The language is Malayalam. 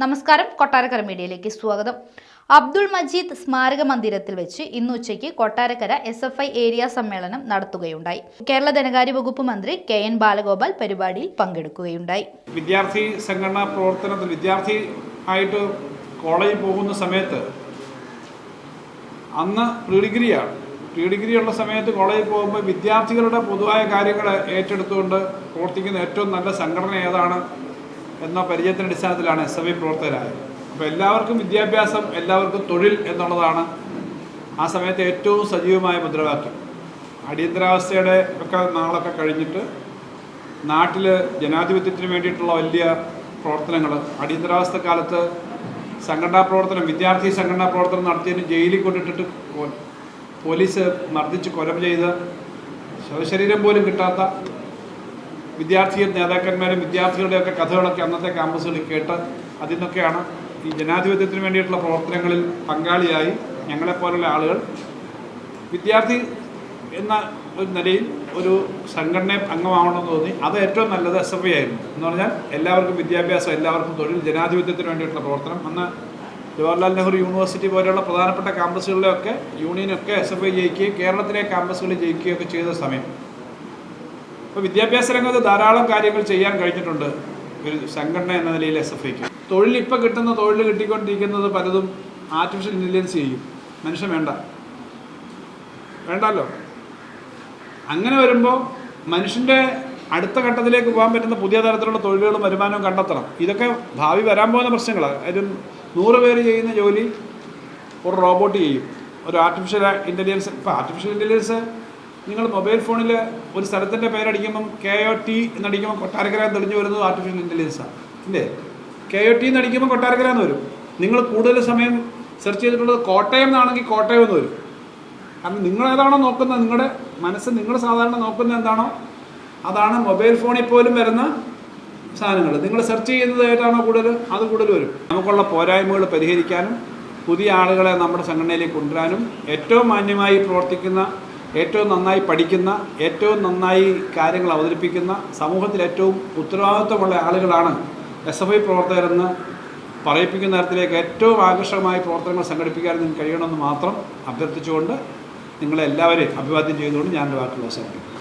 നമസ്കാരം, കൊട്ടാരക്കര മീഡിയയിലേക്ക് സ്വാഗതം. അബ്ദുൾ മജീദ് സ്മാരക മന്ദിരത്തിൽ വെച്ച് ഇന്ന് ഉച്ചയ്ക്ക് കൊട്ടാരക്കര SFI ഏരിയ സമ്മേളനം നടത്തുകയുണ്ടായി. കേരള ധനകാര്യ വകുപ്പ് മന്ത്രി KN ബാലഗോപാൽ പരിപാടിയിൽ പങ്കെടുക്കുകയുണ്ടായി. വിദ്യാർത്ഥി സംഘടനാ പ്രവർത്തനത്തിൽ വിദ്യാർത്ഥി ആയിട്ട് കോളേജിൽ പോകുന്ന സമയത്ത് അന്ന് പ്രീ ഡിഗ്രി ഉള്ള സമയത്ത് കോളേജിൽ പോകുമ്പോൾ വിദ്യാർത്ഥികളുടെ പൊതുവായ കാര്യങ്ങൾ ഏറ്റെടുത്തുകൊണ്ട് പ്രവർത്തിക്കുന്ന ഏറ്റവും നല്ല സംഘടന ഏതാണ് എന്ന പരിചയത്തിൻ്റെ അടിസ്ഥാനത്തിലാണ് SFI പ്രവർത്തകരായത്. അപ്പോൾ എല്ലാവർക്കും വിദ്യാഭ്യാസം, എല്ലാവർക്കും തൊഴിൽ എന്നുള്ളതാണ് ആ സമയത്ത് ഏറ്റവും സജീവമായ മുദ്രാവാക്യം. അടിയന്തരാവസ്ഥയുടെ ഒക്കെ നാളൊക്കെ കഴിഞ്ഞിട്ട് നാട്ടിൽ ജനാധിപത്യത്തിന് വേണ്ടിയിട്ടുള്ള വലിയ പ്രവർത്തനങ്ങൾ, അടിയന്തരാവസ്ഥ കാലത്ത് സംഘടനാ പ്രവർത്തനം, വിദ്യാർത്ഥി സംഘടനാ പ്രവർത്തനം നടത്തിയതിന് ജയിലിൽ കൊണ്ടിട്ടിട്ട് പോലീസ് മർദ്ദിച്ച് കൊല ചെയ്ത് ശവശരീരം പോലും കിട്ടാത്ത വിദ്യാർത്ഥി നേതാക്കന്മാരും വിദ്യാർത്ഥികളുടെയൊക്കെ കഥകളൊക്കെ അന്നത്തെ ക്യാമ്പസുകളിൽ കേട്ട് അതിൽ നിന്നൊക്കെയാണ് ഈ ജനാധിപത്യത്തിന് വേണ്ടിയിട്ടുള്ള പ്രവർത്തനങ്ങളിൽ പങ്കാളിയായി ഞങ്ങളെപ്പോലുള്ള ആളുകൾ വിദ്യാർത്ഥി എന്ന ഒരു നിലയിൽ ഒരു സംഘടന അംഗമാവണമെന്ന് തോന്നി. അത് ഏറ്റവും നല്ലത് SFI ആയിരുന്നു. എന്ന് പറഞ്ഞാൽ എല്ലാവർക്കും വിദ്യാഭ്യാസം, എല്ലാവർക്കും തൊഴിൽ, ജനാധിപത്യത്തിന് വേണ്ടിയിട്ടുള്ള പ്രവർത്തനം. അന്ന് ജവഹർലാൽ നെഹ്റു യൂണിവേഴ്സിറ്റി പോലെയുള്ള പ്രധാനപ്പെട്ട ക്യാമ്പസുകളിലൊക്കെ യൂണിയനൊക്കെ SFI ജയിക്കുകയും കേരളത്തിലെ ക്യാമ്പസുകളിൽ ജയിക്കുകയൊക്കെ ചെയ്ത സമയം. അപ്പോൾ വിദ്യാഭ്യാസ രംഗത്ത് ധാരാളം കാര്യങ്ങൾ ചെയ്യാൻ കഴിഞ്ഞിട്ടുണ്ട് ഒരു സംഘടന എന്ന നിലയിൽ SFIക്ക്. തൊഴിൽ ഇപ്പോൾ കിട്ടുന്ന തൊഴിൽ കിട്ടിക്കൊണ്ടിരിക്കുന്നത് പലതും ആർട്ടിഫിഷ്യൽ ഇൻ്റലിജൻസ് ചെയ്യും. മനുഷ്യൻ വേണ്ടല്ലോ. അങ്ങനെ വരുമ്പോൾ മനുഷ്യൻ്റെ അടുത്ത ഘട്ടത്തിലേക്ക് പോകാൻ പറ്റുന്ന പുതിയ തരത്തിലുള്ള തൊഴിലുകളും വരുമാനവും കണ്ടെത്തണം. ഇതൊക്കെ ഭാവി വരാൻ പോകുന്ന പ്രശ്നങ്ങളാണ്. അതിൽ 100 പേര് ചെയ്യുന്ന ജോലി ഒരു റോബോട്ട് ചെയ്യും, ഒരു ആർട്ടിഫിഷ്യൽ ഇൻ്റലിജൻസ്. ഇപ്പോൾ ആർട്ടിഫിഷ്യൽ ഇൻ്റലിജൻസ് നിങ്ങൾ മൊബൈൽ ഫോണിൽ ഒരു സ്ഥലത്തിൻ്റെ പേരടിക്കുമ്പം KOT എന്നടിക്കുമ്പോൾ കൊട്ടാരക്കര തെളിഞ്ഞു വരുന്നത് ആർട്ടിഫിഷ്യൽ ഇൻ്റലിജൻസാണ്, ഇല്ലേ? KOT എന്നടിക്കുമ്പോൾ കൊട്ടാരക്കര എന്ന് വരും. നിങ്ങൾ കൂടുതൽ സമയം സെർച്ച് ചെയ്തിട്ടുള്ളത് കോട്ടയം എന്നാണെങ്കിൽ കോട്ടയം എന്ന് വരും. കാരണം നിങ്ങളേതാണോ നോക്കുന്നത്, നിങ്ങളുടെ മനസ്സ് നിങ്ങൾ സാധാരണ നോക്കുന്നത് എന്താണോ അതാണ് മൊബൈൽ ഫോണിൽ പോലും വരുന്ന സാധനങ്ങൾ. നിങ്ങൾ സെർച്ച് ചെയ്യുന്നത് ഏതാണോ കൂടുതൽ, അത് കൂടുതൽ വരും. നമുക്കുള്ള പോരായ്മകൾ പരിഹരിക്കാനും പുതിയ ആളുകളെ നമ്മുടെ സംഘടനയിലേക്ക് കൊണ്ടുവരാനും ഏറ്റവും മാന്യമായി പ്രവർത്തിക്കുന്ന, ഏറ്റവും നന്നായി പഠിക്കുന്ന, ഏറ്റവും നന്നായി കാര്യങ്ങൾ അവതരിപ്പിക്കുന്ന, സമൂഹത്തിൽ ഏറ്റവും ഉത്തരവാദിത്വമുള്ള ആളുകളാണ് SFI പ്രവർത്തകരെന്ന് പറയിപ്പിക്കുന്ന തരത്തിലേക്ക് ഏറ്റവും ആകർഷകമായ പ്രവർത്തനങ്ങൾ സംഘടിപ്പിക്കാൻ നിങ്ങൾക്ക് കഴിയണമെന്ന് മാത്രം അഭ്യർത്ഥിച്ചുകൊണ്ട് നിങ്ങളെല്ലാവരെയും അഭിവാദ്യം ചെയ്തുകൊണ്ട് ഞാൻ എൻ്റെ വാക്കുകൾ അവസാനിപ്പിക്കും.